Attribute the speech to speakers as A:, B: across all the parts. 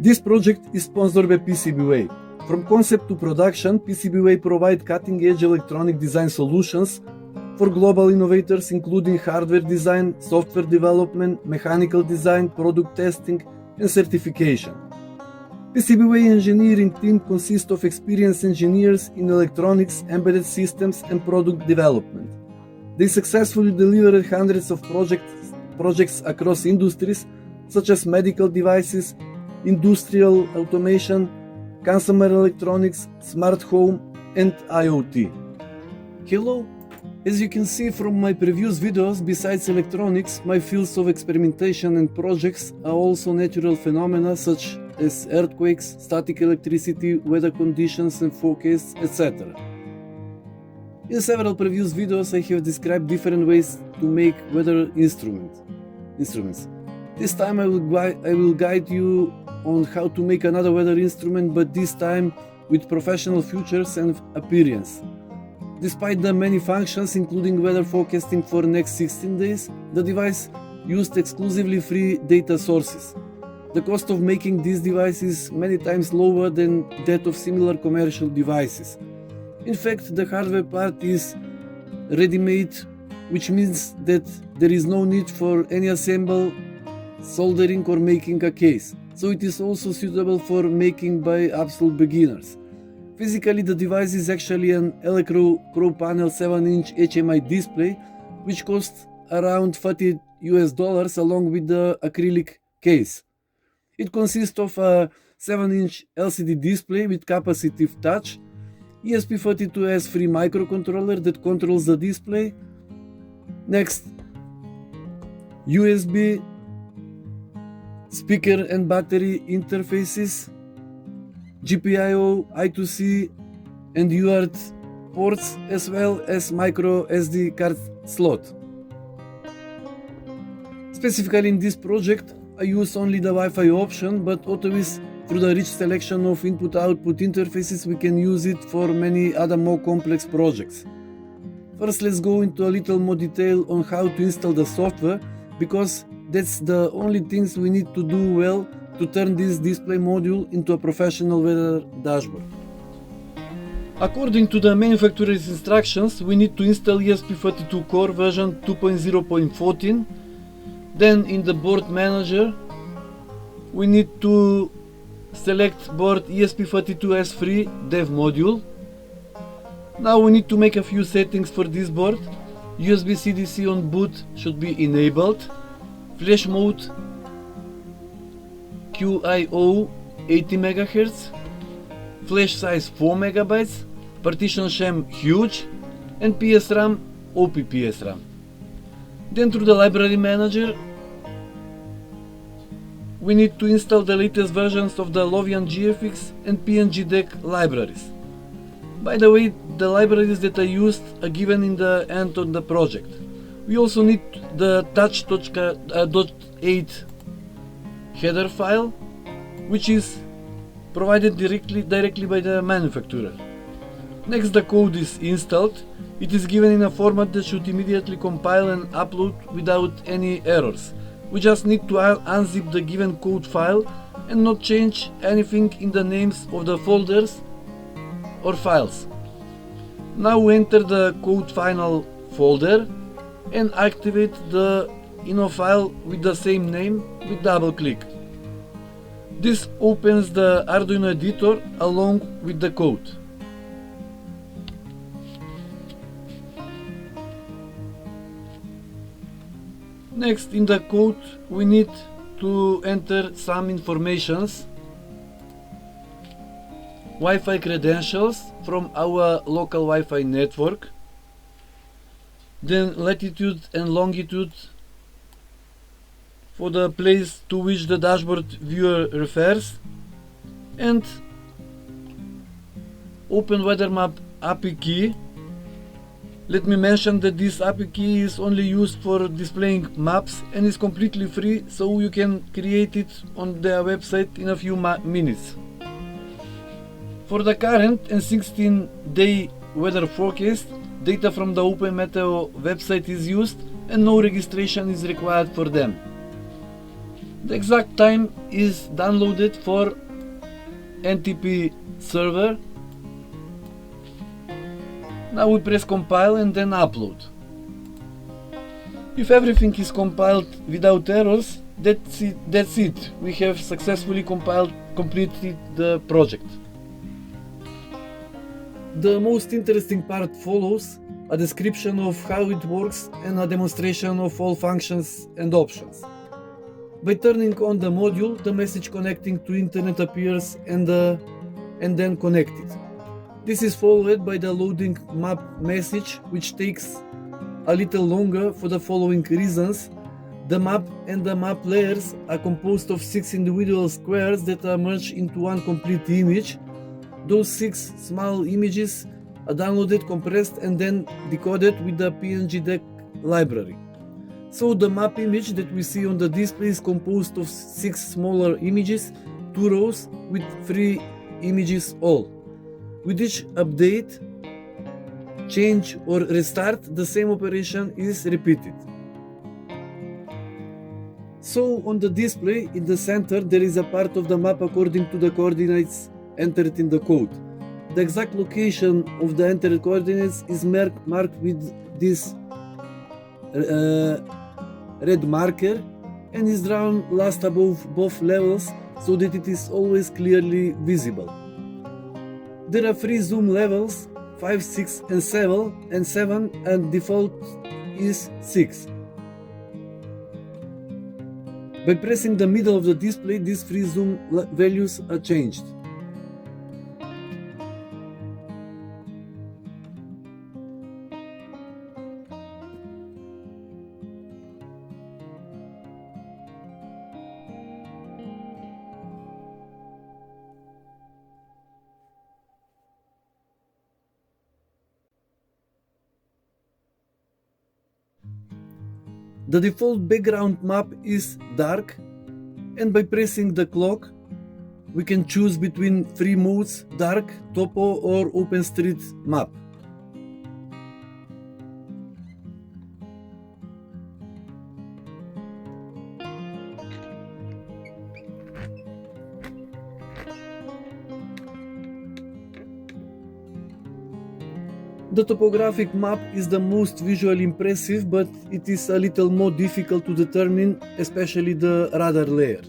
A: This project is sponsored by PCBWay. From concept to production, PCBWay provides cutting-edge electronic design solutions for global innovators including hardware design, software development, mechanical design, product testing, and certification. PCBWay engineering team consists of experienced engineers in electronics, embedded systems, and product development. They successfully delivered hundreds of projects across industries such as medical devices, industrial automation, consumer electronics, smart home, and IoT. Hello! As you can see from my previous videos, besides electronics, my fields of experimentation and projects are also natural phenomena such as earthquakes, static electricity, weather conditions and forecasts, etc. In several previous videos I have described different ways to make weather instruments. This time I will guide you on how to make another weather instrument, but this time with professional features and appearance. Despite the many functions including weather forecasting for the next 16 days, the device used exclusively free data sources. The cost of making this device is many times lower than that of similar commercial devices. In fact, the hardware part is ready-made, which means that there is no need for any assembly, soldering or making a case, so it is also suitable for making by absolute beginners. Physically, the device is actually an Electro panel 7-inch HMI display, which costs around $40 along with the acrylic case. It consists of a 7-inch LCD display with capacitive touch, ESP32 microcontroller that controls the display. Next, USB, speaker and battery interfaces, GPIO, I2C and UART ports, as well as micro SD card slot. Specifically in this project I use only the Wi-Fi option, but always through the rich selection of input-output interfaces we can use it for many other more complex projects. First, let's go into a little more detail on how to install the software, because that's the only things we need to do well to turn this display module into a professional weather dashboard. According to the manufacturer's instructions, we need to install ESP32 core version 2.0.14. Then in the board manager, we need to select board ESP32S3 dev module. Now we need to make a few settings for this board. USB CDC on boot should be enabled. Flash mode QIO 80 MHz, flash size 4 MB, partition sham huge, and PSRAM OPPSRAM. Then through the library manager we need to install the latest versions of the Lovian GFX and PNGDEC libraries. By the way, the libraries that I used are given in the end of the project. We also need the touch.8 header file, which is provided directly by the manufacturer. Next, the code is installed. It is given in a format that should immediately compile and upload without any errors. We just need to unzip the given code file and not change anything in the names of the folders or files. Now we enter the code final folder and activate the INO file with the same name with double click. This opens the Arduino editor along with the code. Next, in the code we need to enter some informations. Wi-Fi credentials from our local Wi-Fi network. Then latitude and longitude for the place to which the dashboard viewer refers, and OpenWeather Map API key. Let me mention that this API key is only used for displaying maps and is completely free, so you can create it on their website in a few minutes. For the current and 16-day weather forecast, data from the Open-Meteo website is used and no registration is required for them. The exact time is downloaded for NTP server. Now we press compile and then upload. If everything is compiled without errors, that's it. We have successfully completed the project. The most interesting part follows: a description of how it works and a demonstration of all functions and options. By turning on the module, the message connecting to internet appears and then connected. This is followed by the loading map message, which takes a little longer for the following reasons. The map and the map layers are composed of 6 individual squares that are merged into one complete image. Those 6 small images are downloaded, compressed, and then decoded with the PNG-DEC library. So the map image that we see on the display is composed of 6 smaller images, 2 rows with 3 images all. With each update, change or restart, the same operation is repeated. So on the display in the center there is a part of the map according to the coordinates entered in the code. The exact location of the entered coordinates is marked with this red marker and is drawn last above both levels so that it is always clearly visible. There are 3 zoom levels, 5, 6 and 7, and default is 6. By pressing the middle of the display, these 3 zoom values are changed. The default background map is dark, and by pressing the clock we can choose between 3 modes: dark, topo or OpenStreetMap. The topographic map is the most visually impressive, but it is a little more difficult to determine, especially the radar layer.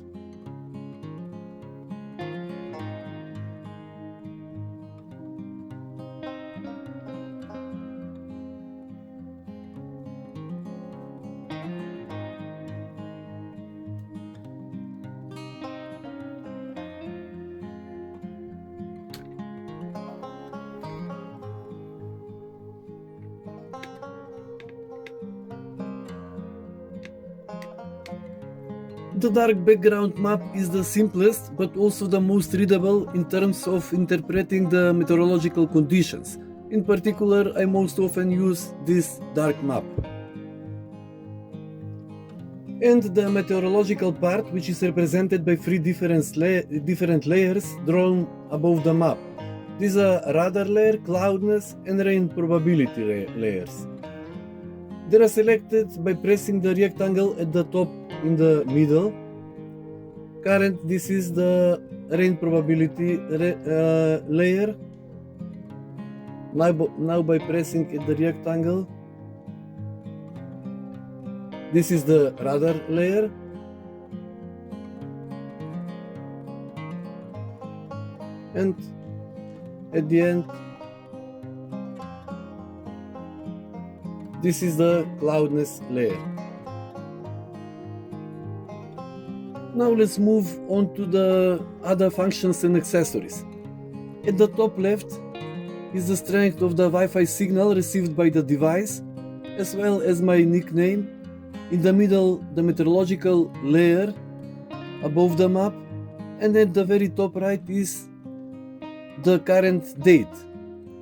A: The dark background map is the simplest, but also the most readable in terms of interpreting the meteorological conditions. In particular, I most often use this dark map. And the meteorological part, which is represented by 3 different layers drawn above the map. These are radar layer, cloudiness and rain probability layers. They are selected by pressing the rectangle at the top in the middle. This is the rain probability layer. Now by pressing at the rectangle, this is the radar layer. And at the end, this is the cloudiness layer. Now let's move on to the other functions and accessories. At the top left is the strength of the Wi-Fi signal received by the device, as well as my nickname. In the middle, the meteorological layer above the map, and at the very top right is the current date.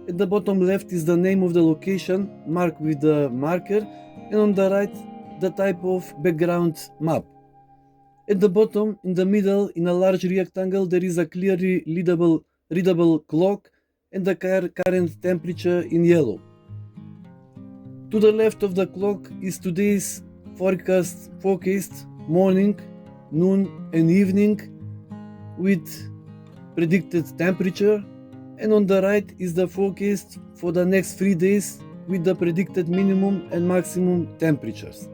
A: At the bottom left is the name of the location marked with the marker, and on the right the type of background map. At the bottom, in the middle, in a large rectangle, there is a clearly readable clock and the current temperature in yellow. To the left of the clock is today's forecast morning noon, and evening with predicted temperature, and on the right is the forecast for the next 3 days with the predicted minimum and maximum temperatures.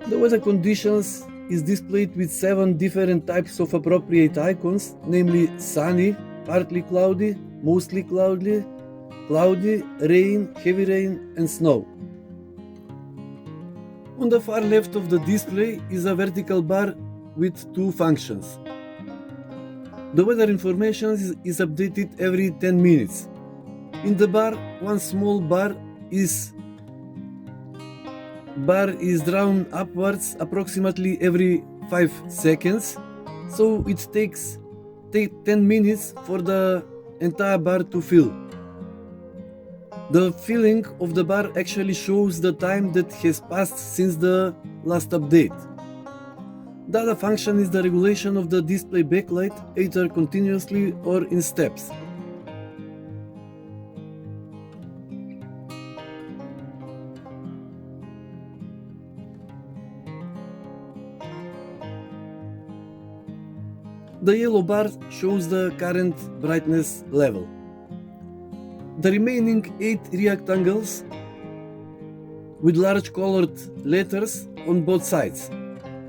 A: The weather conditions is displayed with 7 different types of appropriate icons, namely sunny, partly cloudy, mostly cloudy, rain, heavy rain, and snow. On the far left of the display is a vertical bar with 2 functions. The weather information is updated every 10 minutes. In the bar, one small bar is drawn upwards approximately every 5 seconds, so it takes 10 minutes for the entire bar to fill. The filling of the bar actually shows the time that has passed since the last update. The other function is the regulation of the display backlight, either continuously or in steps. The yellow bar shows the current brightness level. The remaining 8 rectangles with large colored letters on both sides.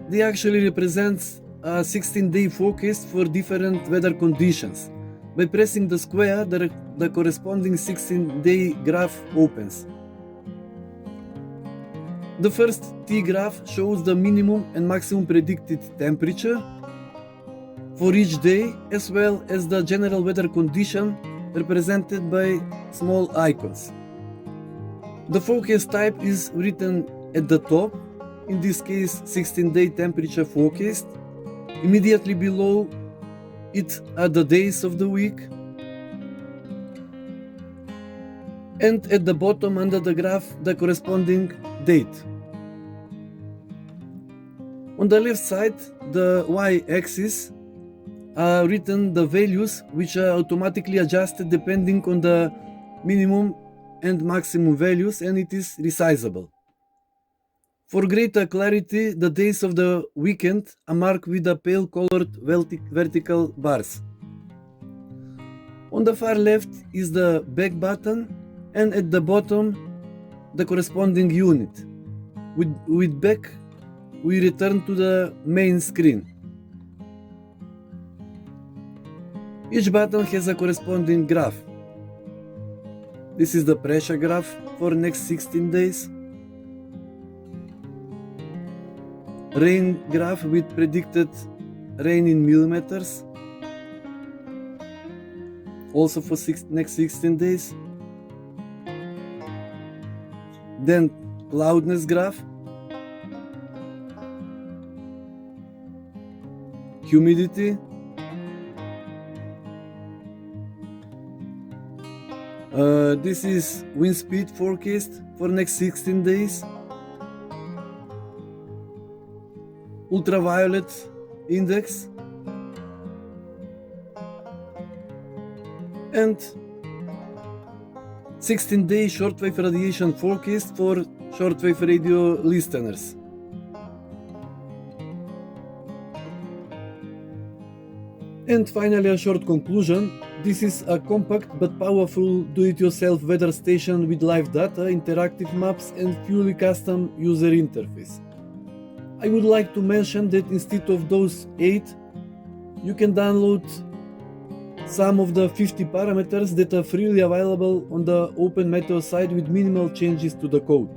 A: They actually represent a 16-day forecast for different weather conditions. By pressing the square, the corresponding 16-day graph opens. The first T graph shows the minimum and maximum predicted temperature for each day, as well as the general weather condition represented by small icons. The forecast type is written at the top, in this case 16-day temperature forecast. Immediately below it are the days of the week, and at the bottom under the graph the corresponding date. On the left side, the y-axis are written the values which are automatically adjusted depending on the minimum and maximum values, and it is resizable. For greater clarity, the days of the weekend are marked with the pale colored vertical bars. On the far left is the back button, and at the bottom the corresponding unit. With back we return to the main screen. Each button has a corresponding graph. This is the pressure graph for next 16 days. Rain graph with predicted rain in millimeters, also for next 16 days. Then cloudness graph, humidity, this is wind speed forecast for next 16 days. Ultraviolet index, and 16-day shortwave radiation forecast for shortwave radio listeners. And finally, a short conclusion. This is a compact but powerful do-it-yourself weather station with live data, interactive maps, and fully custom user interface. I would like to mention that instead of those 8, you can download some of the 50 parameters that are freely available on the Open-Meteo site with minimal changes to the code.